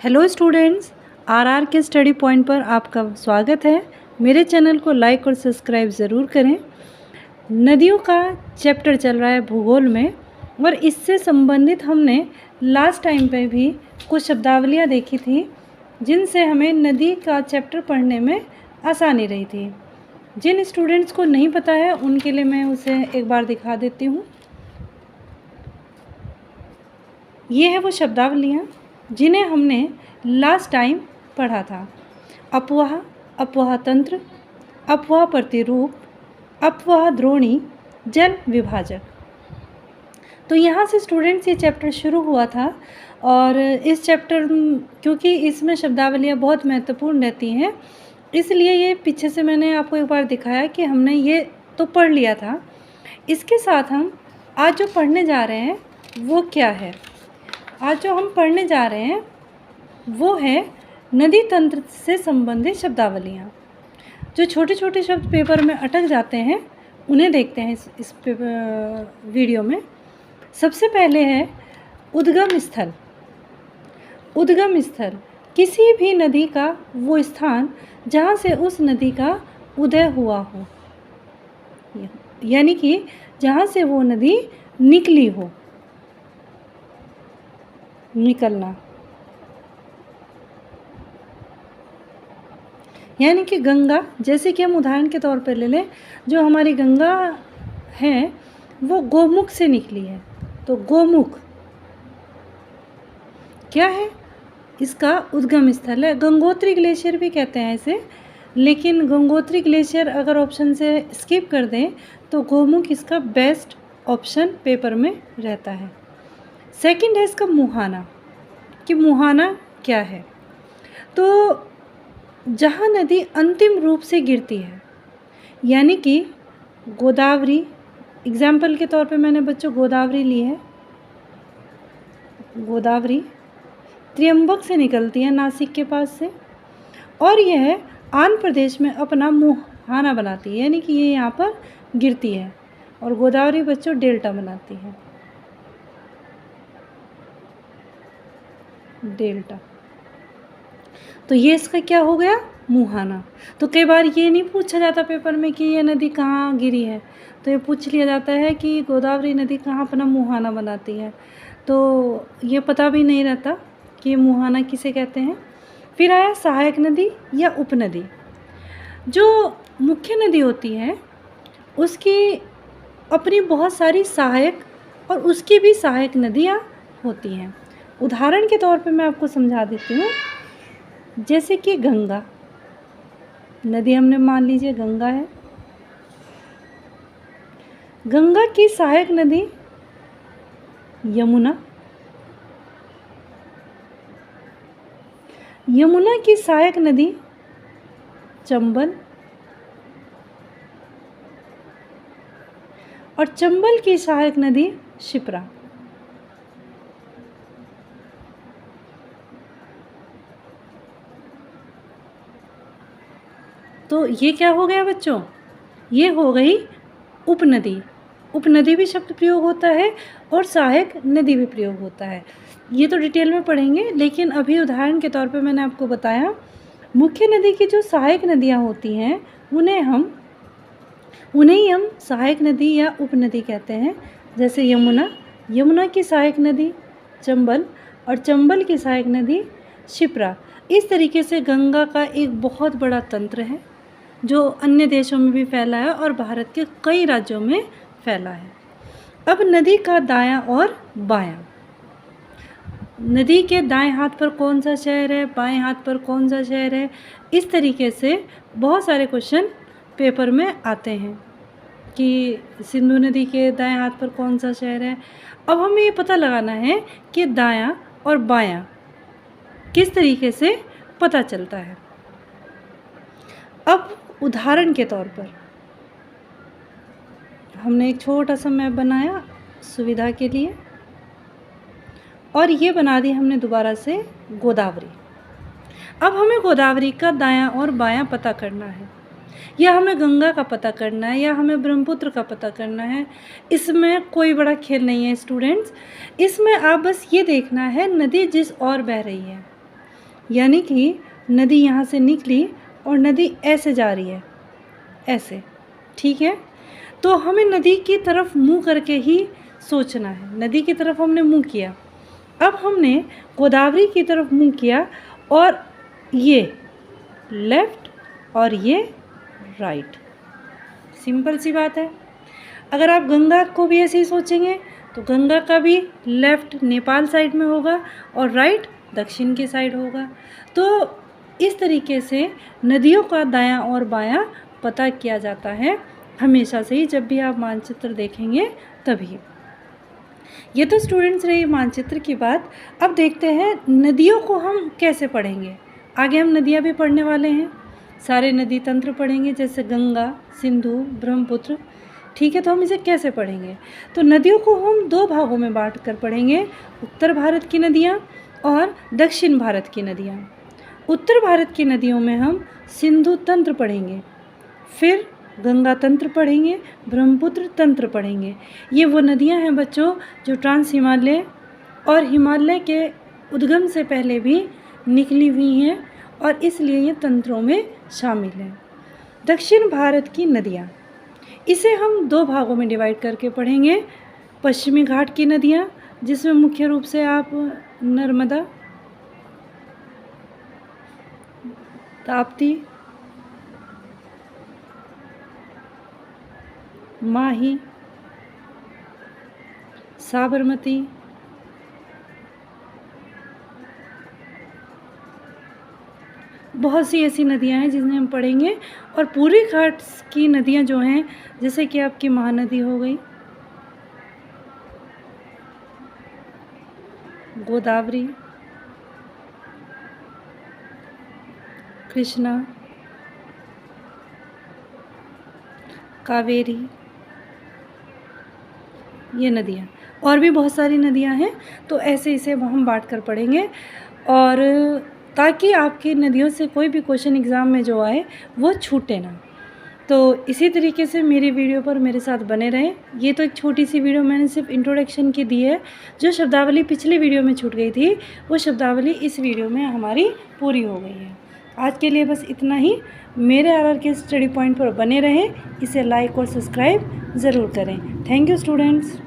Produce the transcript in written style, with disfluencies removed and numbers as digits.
Hello students, RR के study point पर आपका स्वागत है। मेरे चैनल को लाइक और सब्सक्राइब ज़रूर करें। नदियों का चैप्टर चल रहा है भूगोल में, और इससे संबंधित हमने लास्ट टाइम पे भी कुछ शब्दावलियाँ देखी थी जिनसे हमें नदी का चैप्टर पढ़ने में आसानी रही थी। जिन स्टूडेंट्स को नहीं पता है उनके लिए मैं उसे एक बार दिखा देती हूँ। ये है वो शब्दावलियाँ जिन्हें हमने लास्ट टाइम पढ़ा था। अपवाह, अपवाह तंत्र, अपवाह प्रतिरूप, अपवाह द्रोणी, जल विभाजक। तो यहाँ से स्टूडेंट्स ये चैप्टर शुरू हुआ था, और इस चैप्टर क्योंकि इसमें शब्दावलियाँ बहुत महत्वपूर्ण रहती हैं, इसलिए ये पीछे से मैंने आपको एक बार दिखाया कि हमने ये तो पढ़ लिया था। इसके साथ हम आज जो पढ़ने जा रहे हैं वो क्या है? आज जो हम पढ़ने जा रहे हैं वो है नदी तंत्र से संबंधित शब्दावलियाँ। जो छोटे छोटे शब्द पेपर में अटक जाते हैं उन्हें देखते हैं इस वीडियो में। सबसे पहले है उद्गम स्थल। उद्गम स्थल किसी भी नदी का वो स्थान जहाँ से उस नदी का उदय हुआ हो, यानी कि जहाँ से वो नदी निकली हो। निकलना यानी कि गंगा, जैसे कि हम उदाहरण के तौर पर ले लें, जो हमारी गंगा है वो गोमुख से निकली है। तो गोमुख क्या है? इसका उद्गम स्थल है। गंगोत्री ग्लेशियर भी कहते हैं इसे, लेकिन गंगोत्री ग्लेशियर अगर ऑप्शन से स्किप कर दें तो गोमुख इसका बेस्ट ऑप्शन पेपर में रहता है। सेकंड है इसका मुहाना, कि मुहाना क्या है? तो जहाँ नदी अंतिम रूप से गिरती है, यानी कि गोदावरी, एग्जाम्पल के तौर पे मैंने बच्चों गोदावरी ली है। गोदावरी त्र्यंबक से निकलती है, नासिक के पास से, और यह आंध्र प्रदेश में अपना मुहाना बनाती है, यानी कि ये यहाँ पर गिरती है। और गोदावरी बच्चों डेल्टा बनाती है, डेल्टा। तो ये इसका क्या हो गया? मुहाना। तो कई बार ये नहीं पूछा जाता पेपर में कि ये नदी कहाँ गिरी है, तो ये पूछ लिया जाता है कि गोदावरी नदी कहाँ अपना मुहाना बनाती है। तो ये पता भी नहीं रहता कि मुहाना किसे कहते हैं। फिर आया सहायक नदी या उपनदी। जो मुख्य नदी होती है उसकी अपनी बहुत सारी सहायक और उसकी भी सहायक नदियाँ होती हैं। उदाहरण के तौर पे मैं आपको समझा देती हूँ। जैसे कि गंगा नदी, हमने मान लीजिए गंगा है। गंगा की सहायक नदी यमुना, यमुना की सहायक नदी चंबल, और चंबल की सहायक नदी शिप्रा। तो ये क्या हो गया बच्चों? ये हो गई उपनदी। उपनदी भी शब्द प्रयोग होता है और सहायक नदी भी प्रयोग होता है। ये तो डिटेल में पढ़ेंगे, लेकिन अभी उदाहरण के तौर पे मैंने आपको बताया। मुख्य नदी की जो सहायक नदियाँ होती हैं उन्हें ही हम सहायक नदी या उपनदी कहते हैं। जैसे यमुना, यमुना की सहायक नदी चंबल, और चंबल की सहायक नदी शिप्रा। इस तरीके से गंगा का एक बहुत बड़ा तंत्र है जो अन्य देशों में भी फैला है और भारत के कई राज्यों में फैला है। अब नदी का दायां और बायां। नदी के दाएं हाथ पर कौन सा शहर है, बाएं हाथ पर कौन सा शहर है, इस तरीके से बहुत सारे क्वेश्चन पेपर में आते हैं कि सिंधु नदी के दाएं हाथ पर कौन सा शहर है। अब हमें ये पता लगाना है कि दायां और बायां किस तरीके से पता चलता है। अब उदाहरण के तौर पर हमने एक छोटा सा मैप बनाया सुविधा के लिए, और ये बना दी हमने दोबारा से गोदावरी। अब हमें गोदावरी का दायां और बायां पता करना है, या हमें गंगा का पता करना है, या हमें ब्रह्मपुत्र का पता करना है। इसमें कोई बड़ा खेल नहीं है स्टूडेंट्स। इसमें आप बस ये देखना है नदी जिस ओर बह रही है, यानी कि नदी यहाँ से निकली और नदी ऐसे जा रही है, ऐसे, ठीक है। तो हमें नदी की तरफ मुंह करके ही सोचना है। नदी की तरफ हमने मुंह किया, अब हमने गोदावरी की तरफ मुंह किया और ये लेफ़्ट और ये राइट। सिंपल सी बात है। अगर आप गंगा को भी ऐसे ही सोचेंगे तो गंगा का भी लेफ़्ट नेपाल साइड में होगा और राइट दक्षिण की साइड होगा। तो इस तरीके से नदियों का दायां और बायां पता किया जाता है हमेशा से ही, जब भी आप मानचित्र देखेंगे तभी। ये तो स्टूडेंट्स रही मानचित्र की बात। अब देखते हैं नदियों को हम कैसे पढ़ेंगे। आगे हम नदियाँ भी पढ़ने वाले हैं, सारे नदी तंत्र पढ़ेंगे, जैसे गंगा, सिंधु, ब्रह्मपुत्र, ठीक है। तो हम इसे कैसे पढ़ेंगे? तो नदियों को हम दो भागों में बांट कर पढ़ेंगे, उत्तर भारत की नदियाँ और दक्षिण भारत की नदियाँ। उत्तर भारत की नदियों में हम सिंधु तंत्र पढ़ेंगे, फिर गंगा तंत्र पढ़ेंगे, ब्रह्मपुत्र तंत्र पढ़ेंगे। ये वो नदियाँ हैं बच्चों जो ट्रांस हिमालय और हिमालय के उद्गम से पहले भी निकली हुई हैं और इसलिए ये तंत्रों में शामिल हैं। दक्षिण भारत की नदियाँ, इसे हम दो भागों में डिवाइड करके पढ़ेंगे। पश्चिमी घाट की नदियाँ, जिसमें मुख्य रूप से आप नर्मदा, ताप्ती, माही, साबरमती, बहुत सी ऐसी नदियां हैं जिन्हें हम पढ़ेंगे। और पूरी घाट की नदियां जो हैं, जैसे कि आपकी महानदी हो गई, गोदावरी, कृष्णा, कावेरी, ये नदियाँ, और भी बहुत सारी नदियाँ हैं। तो ऐसे इसे हम बांट कर पढ़ेंगे, और ताकि आपकी नदियों से कोई भी क्वेश्चन एग्ज़ाम में जो आए वो छूटे ना। तो इसी तरीके से मेरी वीडियो पर मेरे साथ बने रहें। ये तो एक छोटी सी वीडियो मैंने सिर्फ इंट्रोडक्शन की दी है। जो शब्दावली पिछली वीडियो में छूट गई थी वो शब्दावली इस वीडियो में हमारी पूरी हो गई है। आज के लिए बस इतना ही। मेरे RR के स्टडी पॉइंट पर बने रहें, इसे लाइक और सब्सक्राइब ज़रूर करें। Thank you students.